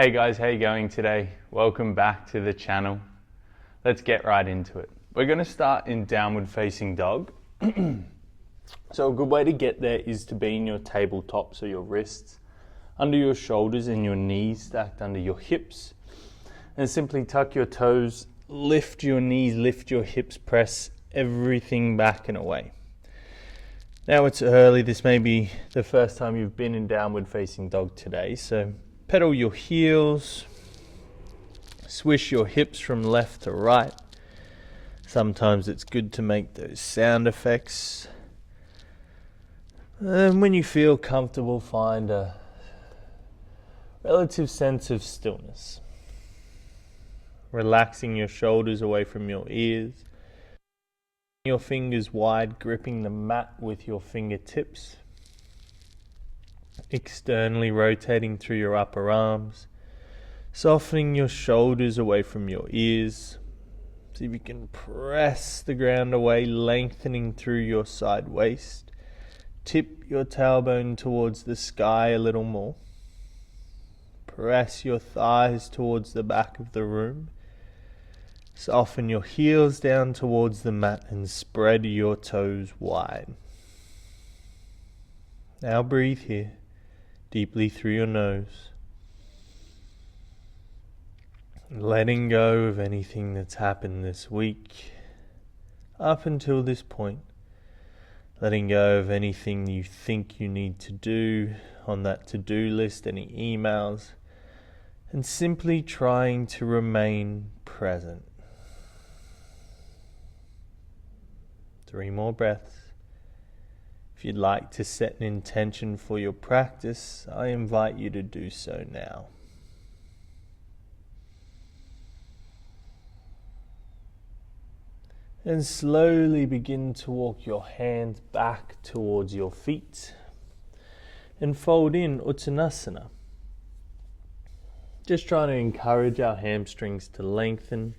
Hey guys, how you going today? Welcome back to the channel. Let's get right into it. We're going to start in downward facing dog. So a good way to get there is to be in your tabletop, so your wrists under your shoulders and your knees stacked under your hips. And simply tuck your toes, lift your knees, lift your hips, press everything back and away. Now it's early, this may be the first time you've been in downward facing dog today, so pedal your heels, swish your hips from left to right. Sometimes it's good to make those sound effects. And when you feel comfortable, find a relative sense of stillness. Relaxing your shoulders away from your ears. Your fingers wide, gripping the mat with your fingertips. Externally rotating through your upper arms. Softening your shoulders away from your ears. See if you can press the ground away, lengthening through your side waist. Tip your tailbone towards the sky a little more. Press your thighs towards the back of the room. Soften your heels down towards the mat and spread your toes wide. Now breathe here, deeply through your nose. Letting go of anything that's happened this week up until this point. Letting go of anything you think you need to do on that to-do list, any emails, and simply trying to remain present. 3 more breaths. If you'd like to set an intention for your practice, I invite you to do so now. And slowly begin to walk your hands back towards your feet and fold in Uttanasana. Just trying to encourage our hamstrings to lengthen.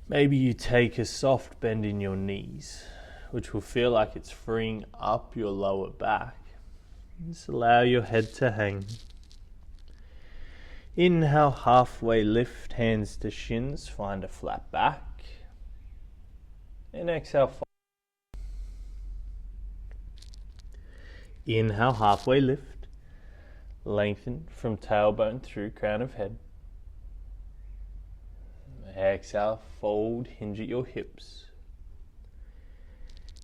Maybe you take a soft bend in your knees, which will feel like it's freeing up your lower back. Just allow your head to hang. Inhale, halfway lift, hands to shins, find a flat back. And exhale, inhale, halfway lift, lengthen from tailbone through crown of head. Exhale, fold, hinge at your hips.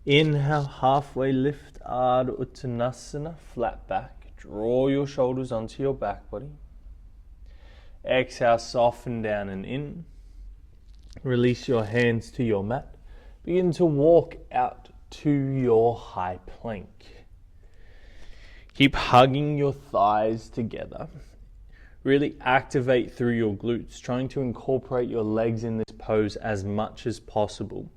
Inhale, halfway lift, Ardha Uttanasana, flat back. Draw your shoulders onto your back body. Exhale, soften down and in. Release your hands to your mat. Begin to walk out to your high plank. Keep hugging your thighs together. Really activate through your glutes, trying to incorporate your legs in this pose as much as possible.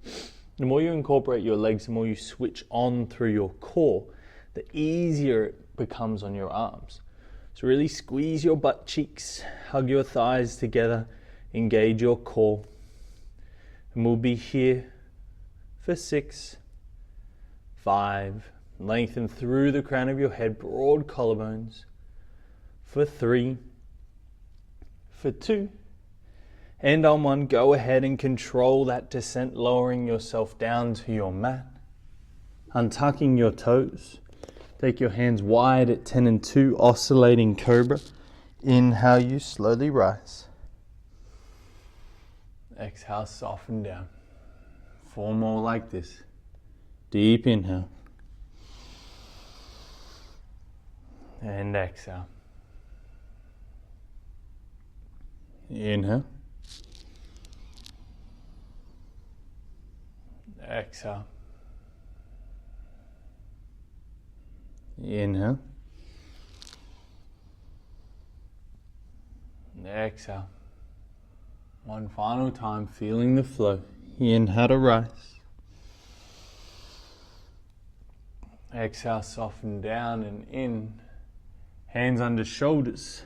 The more you incorporate your legs, the more you switch on through your core, the easier it becomes on your arms. So really squeeze your butt cheeks, hug your thighs together, engage your core. And we'll be here for 6, 5, lengthen through the crown of your head, broad collarbones. For 3, for 2, and on 1, go ahead and control that descent, lowering yourself down to your mat, untucking your toes. Take your hands wide at 10 and 2, oscillating cobra. Inhale, you slowly rise. Exhale, soften down. 4 more like this. Deep inhale. And exhale. Inhale. Exhale. Inhale. Exhale. One final time, feeling the flow. Inhale to rise. Exhale, soften down and in. Hands under shoulders.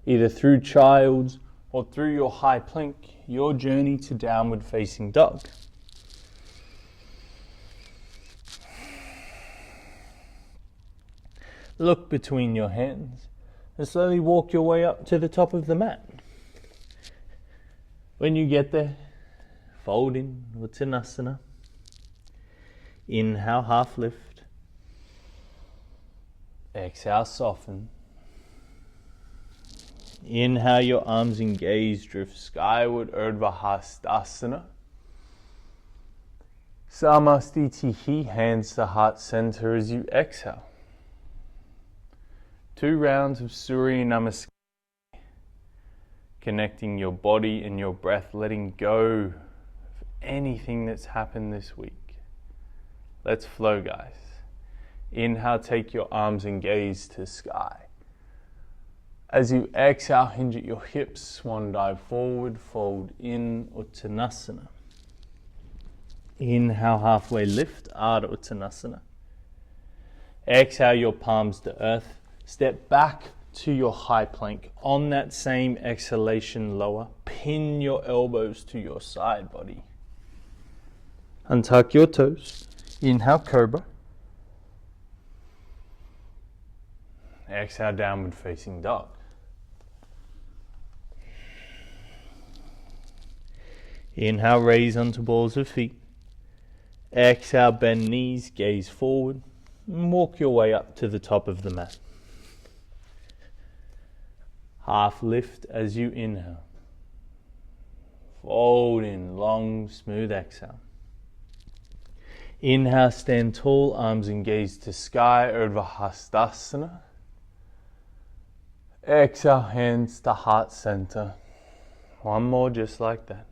Either through child's or through your high plank, your journey to downward facing dog. Look between your hands. and slowly walk your way up to the top of the mat. When you get there, fold in Uttanasana. Inhale, half lift. Exhale, soften. Inhale, your arms and gaze drift skyward, Urdhva Hastasana. Samastitihi, hands to heart center as you exhale. 2 rounds of Surya Namaskar. Connecting your body and your breath, letting go of anything that's happened this week. Let's flow, guys. Inhale, take your arms and gaze to sky. As you exhale, hinge at your hips, swan dive forward, fold in Uttanasana. Inhale, halfway lift, Ardha Uttanasana. Exhale, your palms to earth. Step back to your high plank. On that same exhalation, lower. Pin your elbows to your side body. Untuck your toes. Inhale, Cobra. Exhale, Downward Facing Dog. Inhale, raise onto balls of feet. Exhale, bend knees, gaze forward, and walk your way up to the top of the mat. Half lift as you inhale. Fold in, long, smooth exhale. Inhale, stand tall, arms and gaze to sky, Urdhva Hastasana. Exhale, hands to heart center. One more just like that.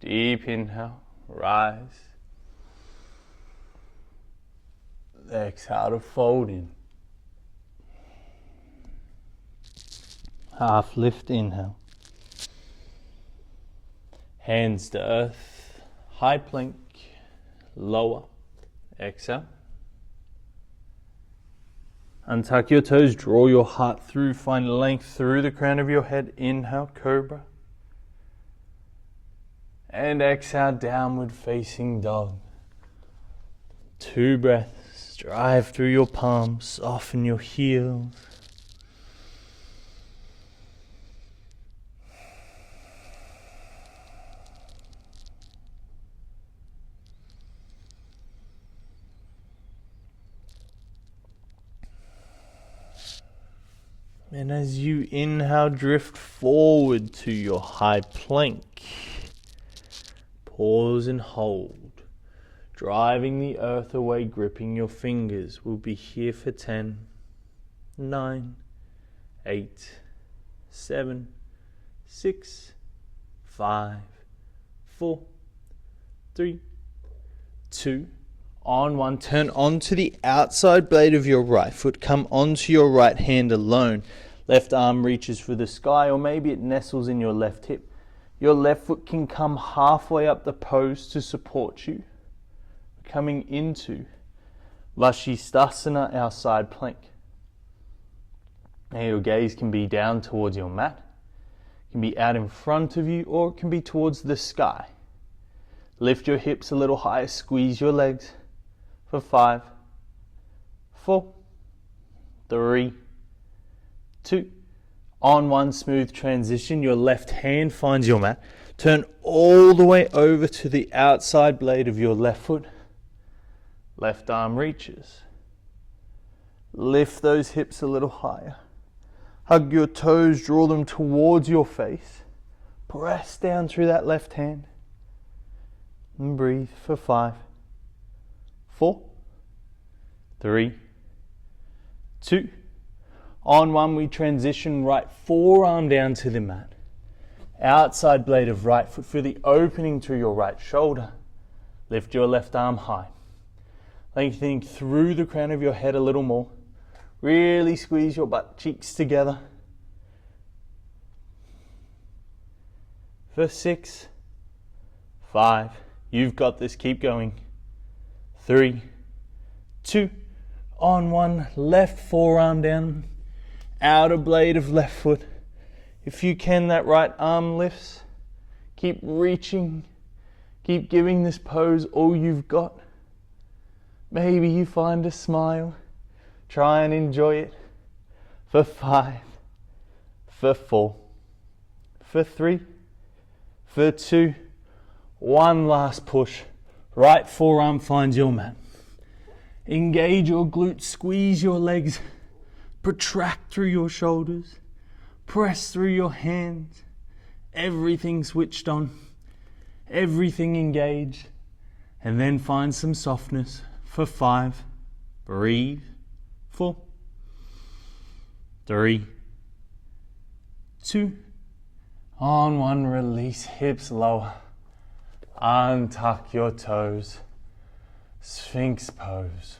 Deep inhale, rise. Exhale to fold in. Half lift, inhale. Hands to earth, high plank, lower. Exhale. Untuck your toes, draw your heart through, find length through the crown of your head. Inhale, Cobra. And exhale, Downward Facing Dog. 2 breaths, drive through your palms, soften your heels. And as you inhale, drift forward to your high plank. Pause and hold. Driving the earth away, gripping your fingers. We'll be here for 10, 9, 8, 7, 6, 5, 4, 3, 2, on 1. Turn onto the outside blade of your right foot. Come onto your right hand alone. Left arm reaches for the sky, or maybe it nestles in your left hip. Your left foot can come halfway up the pose to support you. Coming into Vashisthasana, our side plank. Now your gaze can be down towards your mat. It can be out in front of you, or it can be towards the sky. Lift your hips a little higher, squeeze your legs for 5, 4, 3, 2. On 1, smooth transition, your left hand finds your mat. Turn all the way over to the outside blade of your left foot. Left arm reaches. Lift those hips a little higher. Hug your toes, draw them towards your face. Press down through that left hand. And breathe for 5, 4, 3, 2. On 1, we transition right forearm down to the mat. Outside blade of right foot for the opening to your right shoulder. Lift your left arm high. Lengthening through the crown of your head a little more. Really squeeze your butt cheeks together. For 6, 5, you've got this, keep going. 3, 2, on 1, left forearm down. Outer blade of left foot. If you can, that right arm lifts. Keep reaching. Keep giving this pose all you've got. Maybe you find a smile. Try and enjoy it. for 5, for 4, for 3, for 2, one last push. Right forearm finds your mat. Engage your glutes, squeeze your legs, protract through your shoulders, press through your hands, everything switched on, everything engaged, and then find some softness for 5, breathe, 4, 3, 2, on 1, release, hips lower, untuck your toes, Sphinx pose.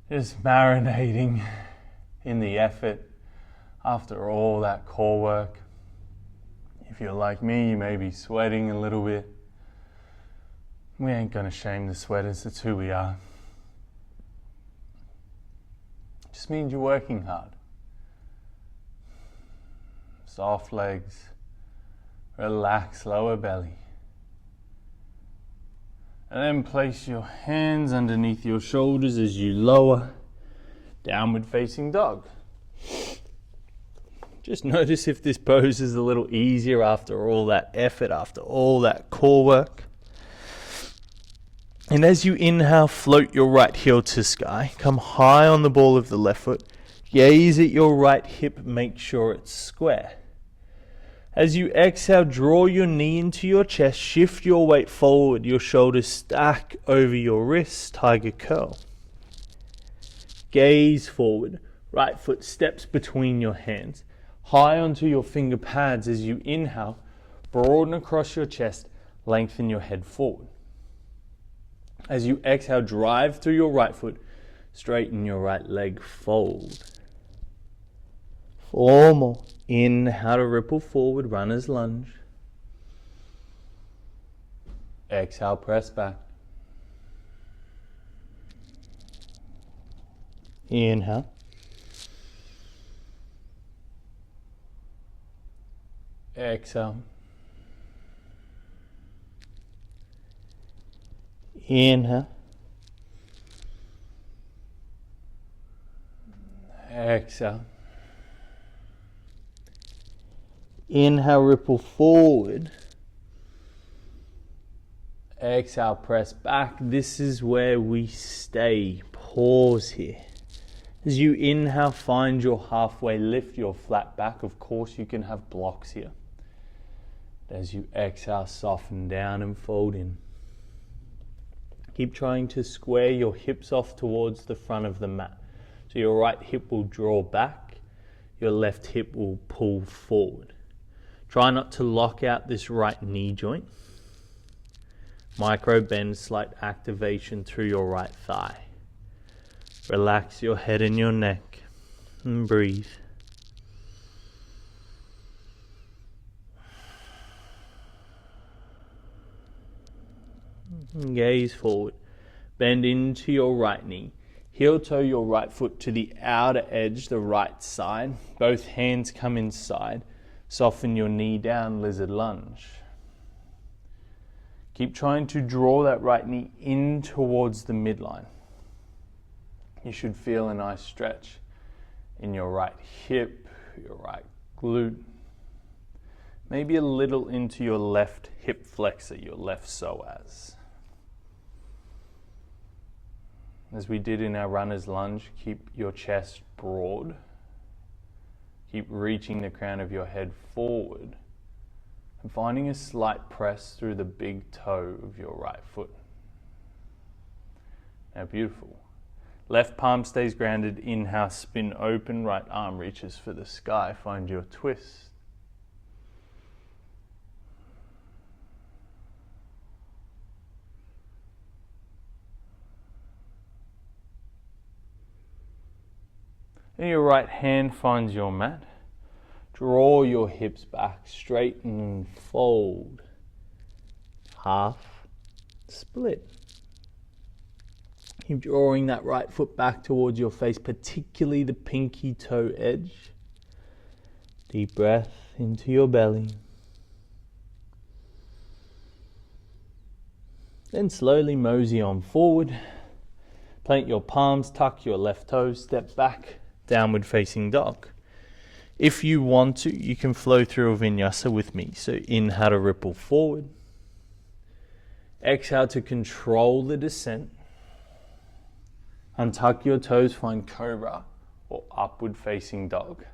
Just marinating in the effort after all that core work. If you're like me, you may be sweating a little bit. We ain't gonna shame the sweaters, it's who we are. Just means you're working hard. Soft legs, relax lower belly. And then place your hands underneath your shoulders as you lower, downward facing dog. Just notice if this pose is a little easier after all that effort, after all that core work. And as you inhale, float your right heel to sky. Come high on the ball of the left foot. Gaze at your right hip, make sure it's square. As you exhale, draw your knee into your chest, shift your weight forward, your shoulders stack over your wrists, tiger curl. Gaze forward, right foot steps between your hands, high onto your finger pads. As you inhale, broaden across your chest, lengthen your head forward. As you exhale, drive through your right foot, straighten your right leg, fold. 4 more. Inhale to ripple forward, runner's lunge. Exhale, press back. Inhale. Exhale. Inhale. Exhale. Inhale, ripple forward. Exhale, press back. This is where we stay. Pause here. As you inhale, find your halfway lift, your flat back. Of course, you can have blocks here. As you exhale, soften down and fold in. Keep trying to square your hips off towards the front of the mat. So your right hip will draw back, your left hip will pull forward. Try not to lock out this right knee joint. Micro bend, slight activation through your right thigh. Relax your head and your neck and breathe. Gaze forward. Bend into your right knee. Heel toe your right foot to the outer edge, the right side. Both hands come inside. Soften your knee down, lizard lunge. Keep trying to draw that right knee in towards the midline. You should feel a nice stretch in your right hip, your right glute. Maybe a little into your left hip flexor, your left psoas. As we did in our runner's lunge, keep your chest broad. Keep reaching the crown of your head forward and finding a slight press through the big toe of your right foot. Now, beautiful. Left palm stays grounded, inhale, spin open, right arm reaches for the sky, find your twist. And your right hand finds your mat. Draw your hips back, straighten and fold. Half, split. Keep drawing that right foot back towards your face, particularly the pinky toe edge. Deep breath into your belly. Then slowly mosey on forward. Plant your palms, tuck your left toes, step back, downward facing dog. If you want to, you can flow through a vinyasa with me. So inhale to ripple forward. Exhale to control the descent. Untuck your toes, find cobra or upward facing dog.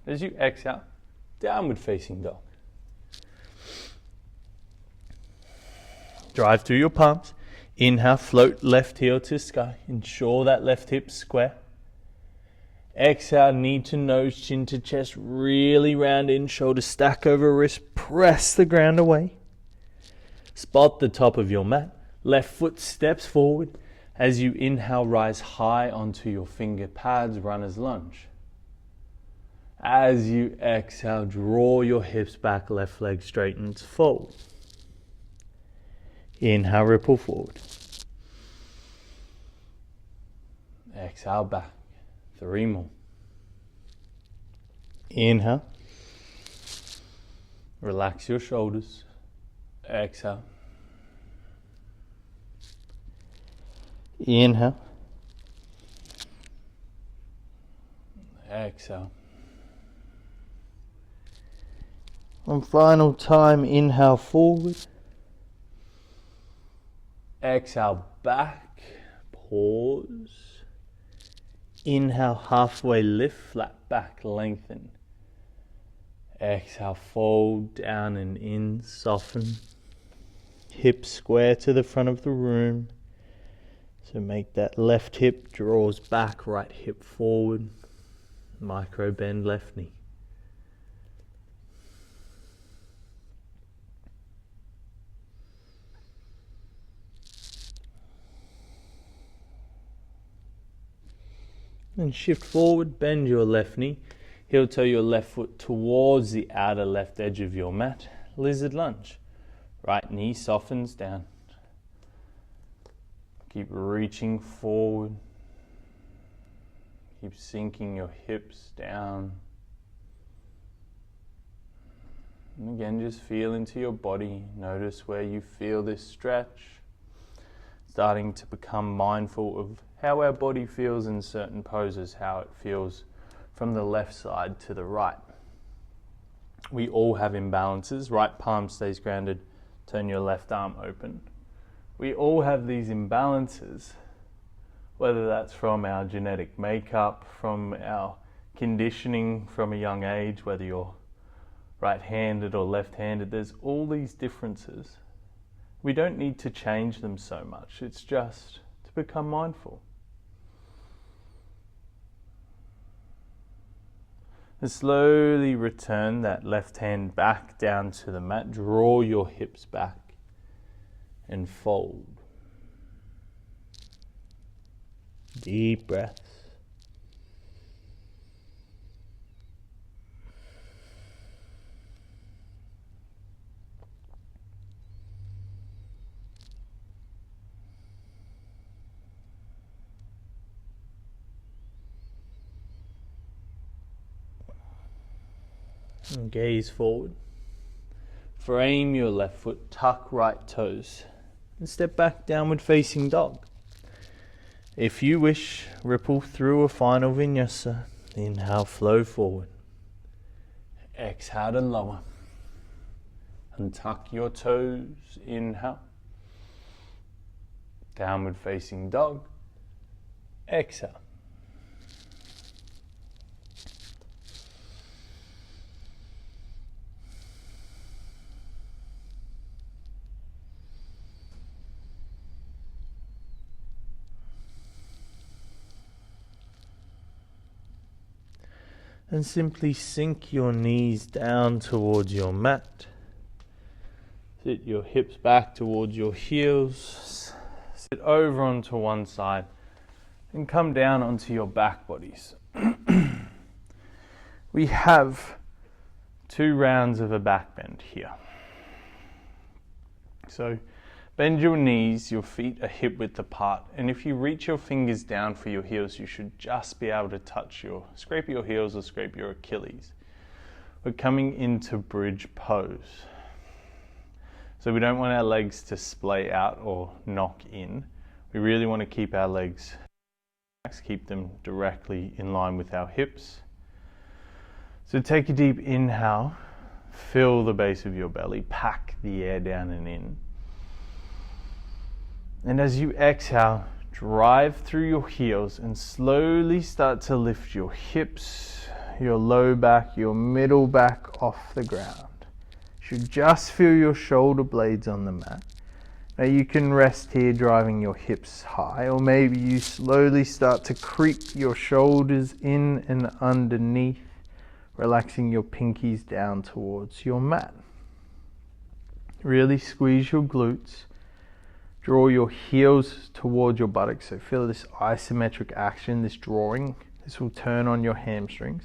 As you exhale, downward facing dog. Drive through your palms. Inhale, float left heel to sky. Ensure that left hip square. Exhale, knee to nose, chin to chest, really round in, shoulder stack over wrist, press the ground away. Spot the top of your mat, left foot steps forward. As you inhale, rise high onto your finger pads, runner's lunge. As you exhale, draw your hips back, left leg straightens, fold. Inhale, ripple forward. Exhale, back. 3 more. Inhale. Relax your shoulders. Exhale. Inhale. Exhale. One final time, inhale forward. Exhale back. Pause. Inhale, halfway lift, flat back, lengthen. Exhale, fold down and in, soften. Hips square to the front of the room. So make that left hip draws back, right hip forward. Micro bend left knee. And shift forward, bend your left knee. Heel toe your left foot towards the outer left edge of your mat. Lizard lunge. Right knee softens down. Keep reaching forward. Keep sinking your hips down. And again, just feel into your body. Notice where you feel this stretch. Starting to become mindful of how our body feels in certain poses, how it feels from the left side to the right. We all have imbalances. Right palm stays grounded. Turn your left arm open. We all have these imbalances, whether that's from our genetic makeup, from our conditioning from a young age, whether you're right-handed or left-handed. There's all these differences. We don't need to change them so much. It's just to become mindful. And slowly return that left hand back down to the mat. Draw your hips back and fold. Deep breaths. And gaze forward. Frame your left foot, tuck right toes, and step back, downward facing dog. If you wish, ripple through a final vinyasa. Inhale, flow forward. Exhale to lower. And tuck your toes. Inhale. Downward facing dog. Exhale. And simply sink your knees down towards your mat. Sit your hips back towards your heels. Sit over onto one side and come down onto your back bodies. We have 2 rounds of a back bend here. So bend your knees, your feet are hip width apart, and if you reach your fingers down for your heels, you should just be able to scrape your heels or scrape your Achilles. We're coming into bridge pose. So we don't want our legs to splay out or knock in. We really want to keep our legs, keep them directly in line with our hips. So take a deep inhale, fill the base of your belly, pack the air down and in. And as you exhale, drive through your heels and slowly start to lift your hips, your low back, your middle back off the ground. You should just feel your shoulder blades on the mat. Now you can rest here driving your hips high, or maybe you slowly start to creep your shoulders in and underneath, relaxing your pinkies down towards your mat. Really squeeze your glutes. Draw your heels towards your buttocks. So feel this isometric action, this drawing. This will turn on your hamstrings.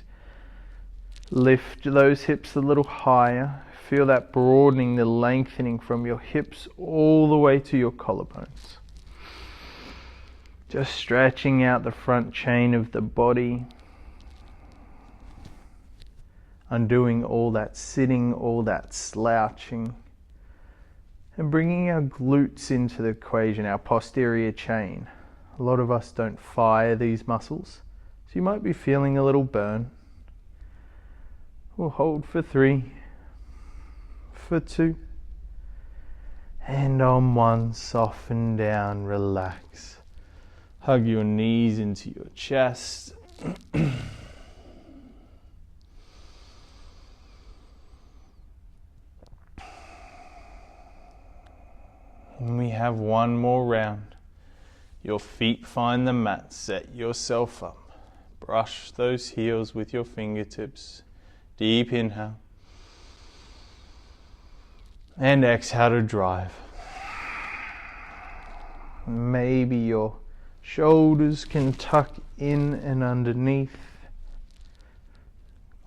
Lift those hips a little higher. Feel that broadening, the lengthening from your hips all the way to your collarbones. Just stretching out the front chain of the body. Undoing all that sitting, all that slouching. And bringing our glutes into the equation, our posterior chain. A lot of us don't fire these muscles, so you might be feeling a little burn. We'll hold for 3, for 2, and on 1, soften down, relax. Hug your knees into your chest. And we have one more round. Your feet find the mat, set yourself up. Brush those heels with your fingertips. Deep inhale. And exhale to drive. Maybe your shoulders can tuck in and underneath.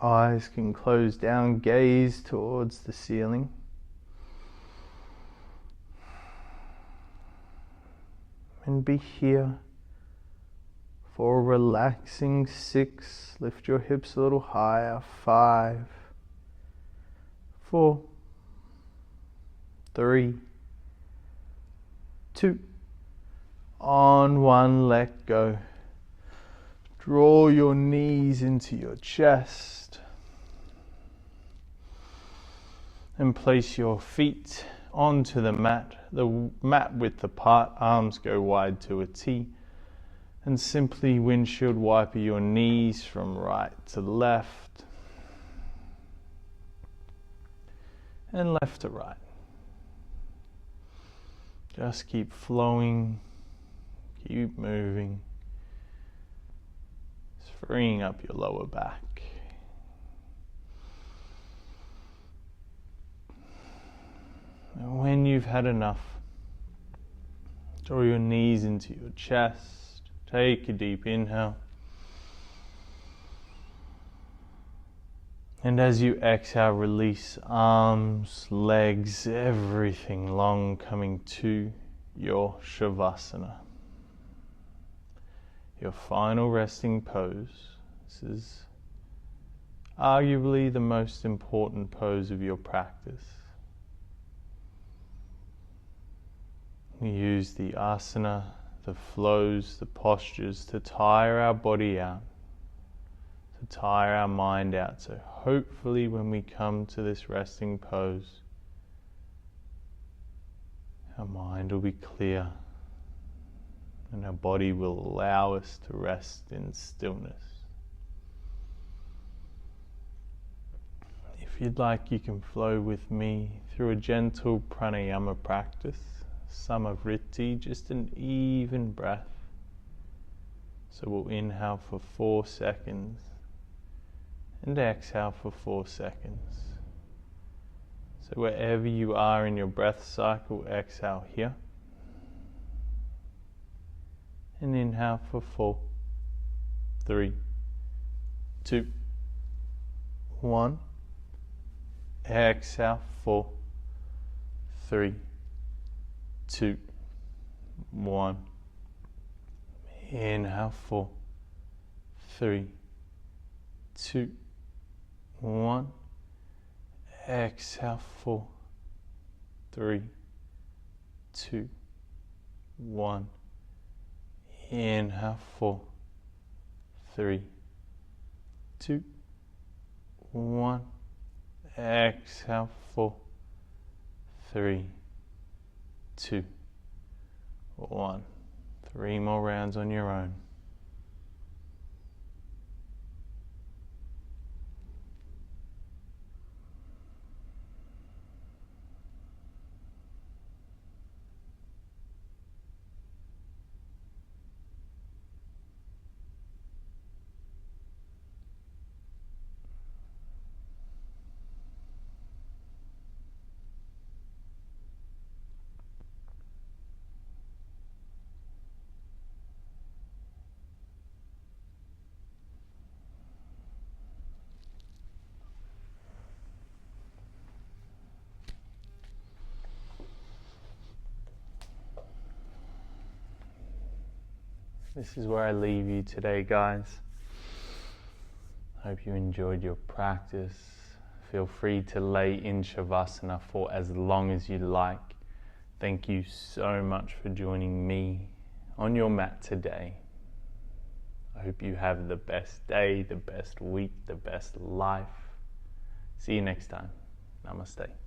Eyes can close down, gaze towards the ceiling. And be here for a relaxing 6. Lift your hips a little higher. 5, 4, 3, 2. On 1, let go. Draw your knees into your chest. And place your feet onto the mat width apart, arms go wide to a T, and simply windshield wiper your knees from right to left and left to right. Just keep flowing, keep moving, just freeing up your lower back. And when you've had enough, draw your knees into your chest. Take a deep inhale. And as you exhale, release arms, legs, everything long, coming to your Shavasana. Your final resting pose. This is arguably the most important pose of your practice. We use the asana, the flows, the postures to tire our body out, to tire our mind out. So hopefully when we come to this resting pose, our mind will be clear and our body will allow us to rest in stillness. If you'd like, you can flow with me through a gentle pranayama practice. Samavriti, just an even breath. So we'll inhale for 4 seconds and exhale for 4 seconds. So wherever you are in your breath cycle, exhale here. And inhale for 4, 3, 2, 1. Exhale, 4, 3, 2, 1. Inhale, 4, 3, 2, 1. Exhale, 4, 3, 2, 1. Inhale, 4, 3, 2, 1. Exhale, 4, 3, 2, 1. 3 more rounds on your own. This is where I leave you today, guys. Hope you enjoyed your practice. Feel free to lay in Shavasana for as long as you like. Thank you so much for joining me on your mat today. I hope you have the best day, the best week, the best life. See you next time. Namaste.